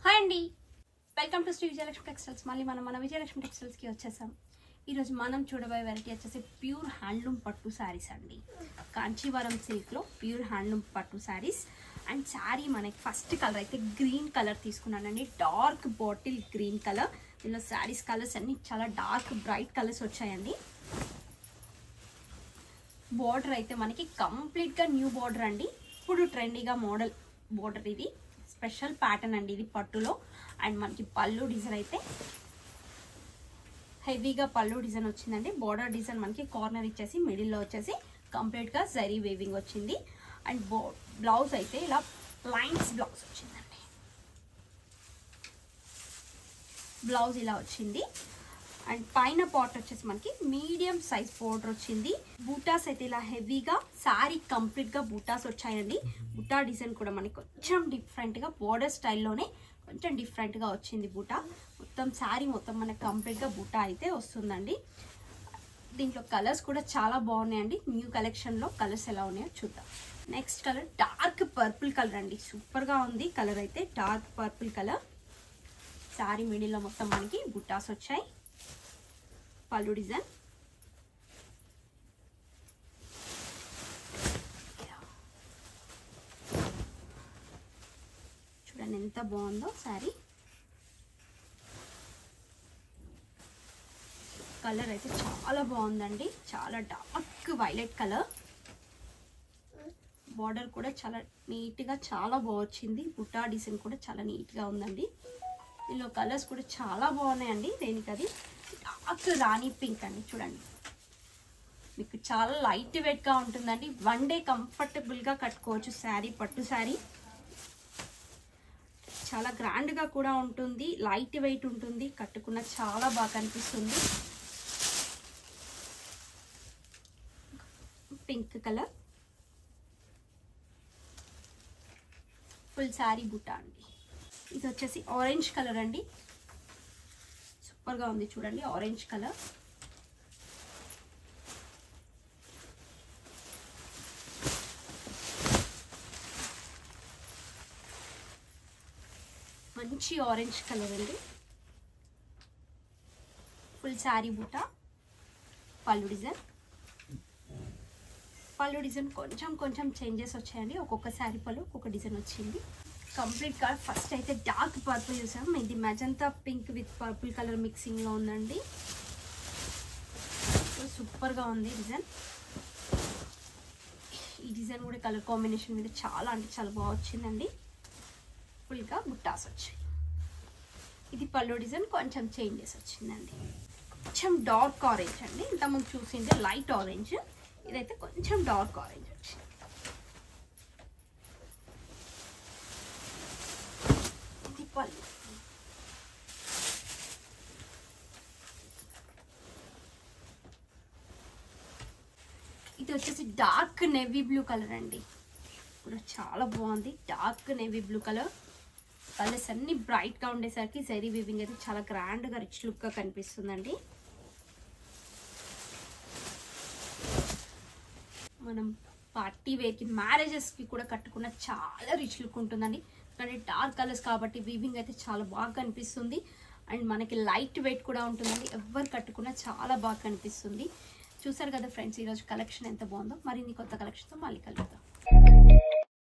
Hi అండి, welcome to Shri Vijayalakshmi textiles. మళ్ళీ మన విజయలక్ష్మి టెక్స్టైల్స్కి వచ్చేసాం. ఈరోజు మనం చూడబోయే వెరైటీ వచ్చేసి ప్యూర్ హ్యాండ్లూమ్ పట్టు శారీస్ అండి. కాంచీవరం సిల్క్లో ప్యూర్ హ్యాండ్లూమ్ పట్టు శారీస్. అండ్ శారీ మనకి ఫస్ట్ కలర్ అయితే గ్రీన్ కలర్ తీసుకున్నానండి, డార్క్ బాటిల్ గ్రీన్ కలర్. దీనిలో శారీస్ కలర్స్ అన్ని చాలా డార్క్ బ్రైట్ కలర్స్ వచ్చాయండి. బార్డర్ అయితే మనకి కంప్లీట్గా న్యూ బార్డర్ అండి, ఇప్పుడు ట్రెండీగా మోడల్ బార్డర్. ఇది స్పెషల్ ప్యాటర్న్ అండి, ఇది పట్టులో. అండ్ మనకి పళ్ళు డిజైన్ అయితే హెవీగా పళ్ళు డిజైన్ వచ్చిందండి. బార్డర్ డిజైన్ మనకి కార్నర్ ఇచ్చేసి మిడిల్లో వచ్చేసి కంప్లీట్గా జరీ వేవింగ్ వచ్చింది. అండ్ బ్లౌజ్ అయితే ఇలా లైన్స్ బ్లౌజ్ వచ్చిందండి. బ్లౌజ్ ఇలా వచ్చింది. అండ్ పైన పార్ట్ వచ్చేసి మనకి మీడియం సైజ్ బోర్డర్ వచ్చింది. బూటాస్ అయితే ఇలా హెవీగా శారీ కంప్లీట్గా బూటాస్ వచ్చాయండి. బూటా డిజైన్ కూడా మనకి కొంచెం డిఫరెంట్గా బోర్డర్ స్టైల్లోనే కొంచెం డిఫరెంట్గా వచ్చింది బూటా. మొత్తం శారీ మొత్తం మనకి కంప్లీట్గా బూటా అయితే వస్తుందండి. దీంట్లో కలర్స్ కూడా చాలా బాగున్నాయండి. న్యూ కలెక్షన్లో కలర్స్ ఎలా ఉన్నాయో చూద్దాం. Next colour dark purple colour అండి, సూపర్గా ఉంది కలర్ అయితే. డార్క్ పర్పుల్ కలర్, శారీ మిడిల్లో మొత్తం మనకి బూటాస్ వచ్చాయి. పళ్ళు డిజైన్ చూడండి ఎంత బాగుందో శారీ. కలర్ అయితే చాలా బాగుందండి, చాలా డార్క్ వైలెట్ కలర్. బార్డర్ కూడా చాలా నీట్గా చాలా బాగా వచ్చింది. బుటా డిజైన్ కూడా చాలా నీట్గా ఉందండి. దీనిలో కలర్స్ కూడా చాలా బాగున్నాయండి. దేనికి అది డార్క్ రాణి పింక్ అండి. చూడండి మీకు చాలా లైట్ వెయిట్గా ఉంటుందండి. వన్ డే కంఫర్టబుల్గా కట్టుకోవచ్చు శారీ. పట్టు శారీ చాలా గ్రాండ్గా కూడా ఉంటుంది, లైట్ వెయిట్ ఉంటుంది, కట్టుకున్న చాలా బాగా కనిపిస్తుంది. పింక్ కలర్ ఫుల్ శారీ బుట్ట అండి. ఇది వచ్చేసి ఆరెంజ్ కలర్ అండి, సూపర్గా ఉంది చూడండి. ఆరెంజ్ కలర్ మంచి ఆరెంజ్ కలర్ అండి. ఫుల్ శారీ బూట. పళ్ళు డిజైన్ కొంచెం చేంజెస్ వచ్చాయండి. ఒక్కొక్క శారీ పళ్ళు ఒక్కొక్క డిజైన్ వచ్చింది. కంప్లీట్ కలర్ ఫస్ట్ అయితే డార్క్ పర్పుల్ చూసాం. ఇది magenta pink with purple colour మిక్సింగ్లో ఉందండి. సూపర్గా ఉంది డిజైన్. ఈ డిజైన్ కూడా కలర్ కాంబినేషన్ మీద చాలా అంటే చాలా బాగా వచ్చిందండి. ఫుల్గా బుట్టాస్ వచ్చాయి. ఇది పళ్ళు డిజైన్ కొంచెం చేంజెస్ వచ్చిందండి. కొంచెం డార్క్ ఆరెంజ్ అండి, ఇంతకుముందు చూసింది లైట్ ఆరెంజ్, ఇదైతే కొంచెం డార్క్ ఆరెంజ్ వచ్చింది. ఇది పళ్ళు. ఇది వచ్చేసి డార్క్ నేవీ బ్లూ కలర్ అండి, కూడా చాలా బాగుంది. Dark navy blue colour. Colours అన్ని బ్రైట్గా ఉండేసరికి జరీ వీవింగ్ అయితే చాలా గ్రాండ్గా రిచ్ లుక్గా కనిపిస్తుందండి. మనం పార్టీ వేర్కి మ్యారేజెస్కి కూడా కట్టుకున్న చాలా రిచ్ లుక్ ఉంటుందండి. కానీ డార్క్ కలర్స్ కాబట్టి వీవింగ్ అయితే చాలా బాగా కనిపిస్తుంది. అండ్ మనకి లైట్ వెయిట్ కూడా ఉంటుందండి. ఎవరు కట్టుకున్నా చాలా బాగా కనిపిస్తుంది. చూసారు కదా ఫ్రెండ్స్, ఈరోజు కలెక్షన్ ఎంత బాగుందో. మరిన్ని కొత్త కలెక్షన్తో మళ్ళీ కలుద్దాం.